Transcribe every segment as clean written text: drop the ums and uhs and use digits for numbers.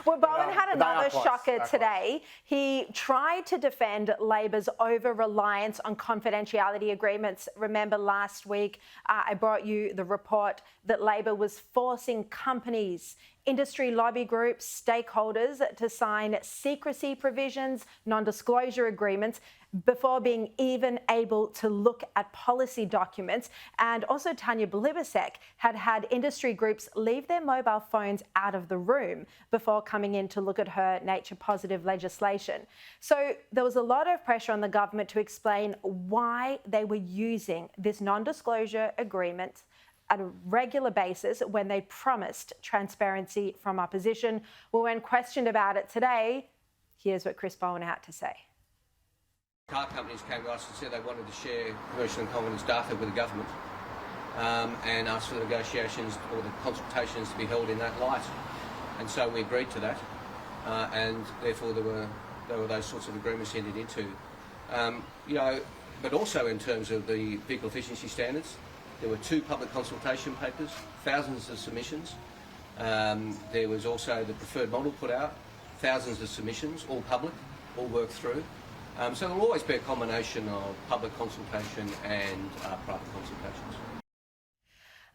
Well, Bowen had another shocker today. He tried to defend Labor's over-reliance on confidentiality agreements. Remember last week I brought you the report that Labor was forcing companies, industry lobby groups, stakeholders to sign secrecy provisions, non-disclosure agreements before being even able to look at policy documents. And also Tanya Blibasek had industry groups leave their mobile phones out of the room before coming in to look at her nature-positive legislation. So there was a lot of pressure on the government to explain why they were using this non-disclosure agreement at a regular basis when they promised transparency from opposition. Well, when questioned about it today, here's what Chris Bowen had to say. Car companies came to us and said they wanted to share commercial and confidence data with the government and asked for the negotiations or the consultations to be held in that light. And so we agreed to that and therefore there were those sorts of agreements entered into. But also in terms of the vehicle efficiency standards, there were 2 public consultation papers, thousands of submissions. There was also the preferred model put out, thousands of submissions, all public, all worked through. So there will always be a combination of public consultation and private consultations.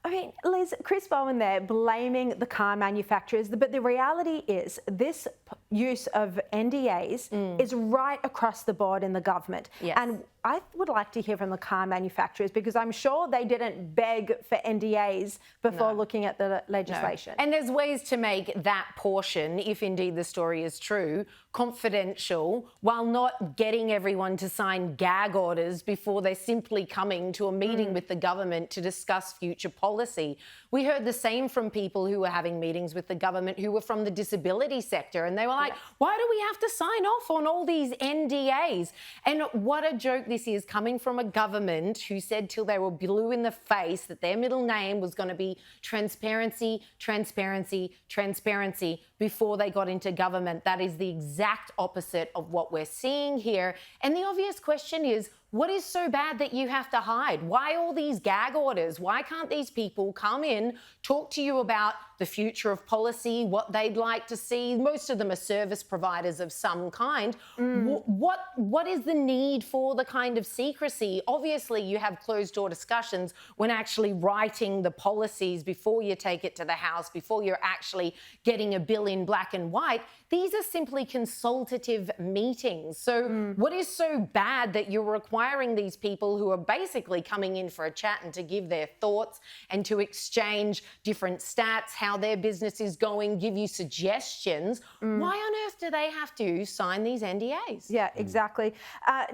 I mean, Liz, Chris Bowen there blaming the car manufacturers, but the reality is this use of NDAs is right across the board in the government. Yes. And I would like to hear from the car manufacturers because I'm sure they didn't beg for NDAs before looking at the legislation. No. And there's ways to make that portion, if indeed the story is true, confidential while not getting everyone to sign gag orders before they're simply coming to a meeting with the government to discuss future policy. We heard the same from people who were having meetings with the government who were from the disability sector, and they were like, why do we have to sign off on all these NDAs? And what a joke this is, coming from a government who said till they were blue in the face that their middle name was going to be transparency, transparency, transparency before they got into government. That is the exact opposite of what we're seeing here. And the obvious question is, what is so bad that you have to hide? Why all these gag orders? Why can't these people come in, talk to you about the future of policy, what they'd like to see? Most of them are service providers of some kind. What is the need for the kind of secrecy? Obviously, you have closed-door discussions when actually writing the policies before you take it to the House, before you're actually getting a bill in black and white. These are simply consultative meetings. So what is so bad that you're requiring these people who are basically coming in for a chat and to give their thoughts and to exchange different stats, how their business is going, give you suggestions? Why on earth do they have to sign these NDAs? Yeah, exactly.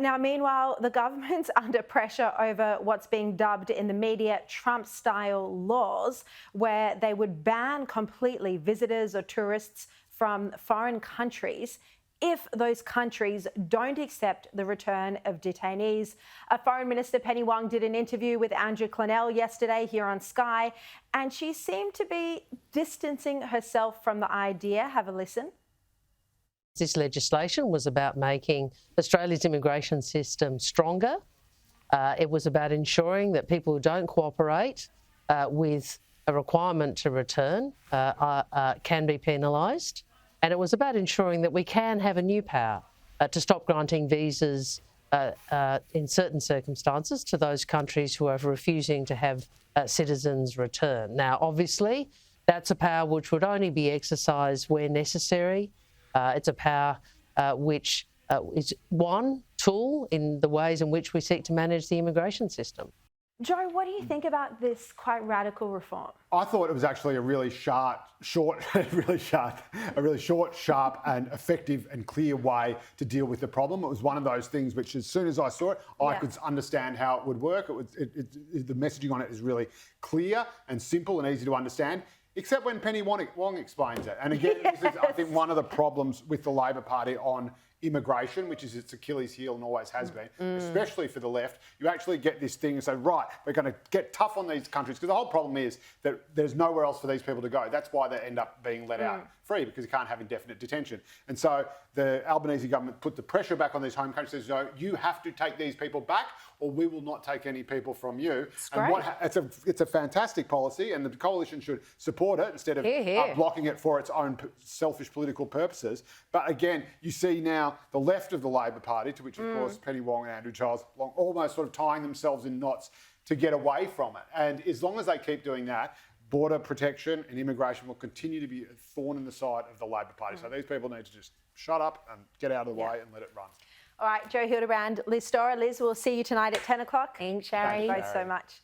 Now, meanwhile, the government's under pressure over what's being dubbed in the media Trump-style laws, where they would ban completely visitors or tourists from foreign countries if those countries don't accept the return of detainees. Foreign Minister Penny Wong did an interview with Andrew Clennell yesterday here on Sky, and she seemed to be distancing herself from the idea. Have a listen. This legislation was about making Australia's immigration system stronger. It was about ensuring that people who don't cooperate with a requirement to return can be penalised. And it was about ensuring that we can have a new power to stop granting visas in certain circumstances to those countries who are refusing to have citizens return. Now, obviously, that's a power which would only be exercised where necessary. It's a power which is one tool in the ways in which we seek to manage the immigration system. Joe, what do you think about this quite radical reform? I thought it was actually a really short, sharp and effective and clear way to deal with the problem. It was one of those things which, as soon as I saw it, I could understand how it would work. The messaging on it is really clear and simple and easy to understand, except when Penny Wong explains it. And again, this is, I think, one of the problems with the Labor Party on immigration, which is its Achilles heel and always has been, especially for the left. You actually get this thing and say, right, we're going to get tough on these countries, because the whole problem is that there's nowhere else for these people to go. That's why they end up being let out free because you can't have indefinite detention. And so the Albanese government put the pressure back on these home countries, says, you have to take these people back or we will not take any people from you. It's a fantastic policy, and the coalition should support it instead of blocking it for its own selfish political purposes. But again, you see now the left of the Labor Party, to which of course Penny Wong and Andrew Giles belong, almost sort of tying themselves in knots to get away from it. And as long as they keep doing that, border protection and immigration will continue to be a thorn in the side of the Labor Party. So these people need to just shut up and get out of the way and let it run. All right, Joe Hildebrand, Liz Storer. Liz, we'll see you tonight at 10 o'clock. Thanks, Sharri. Thank you both so much.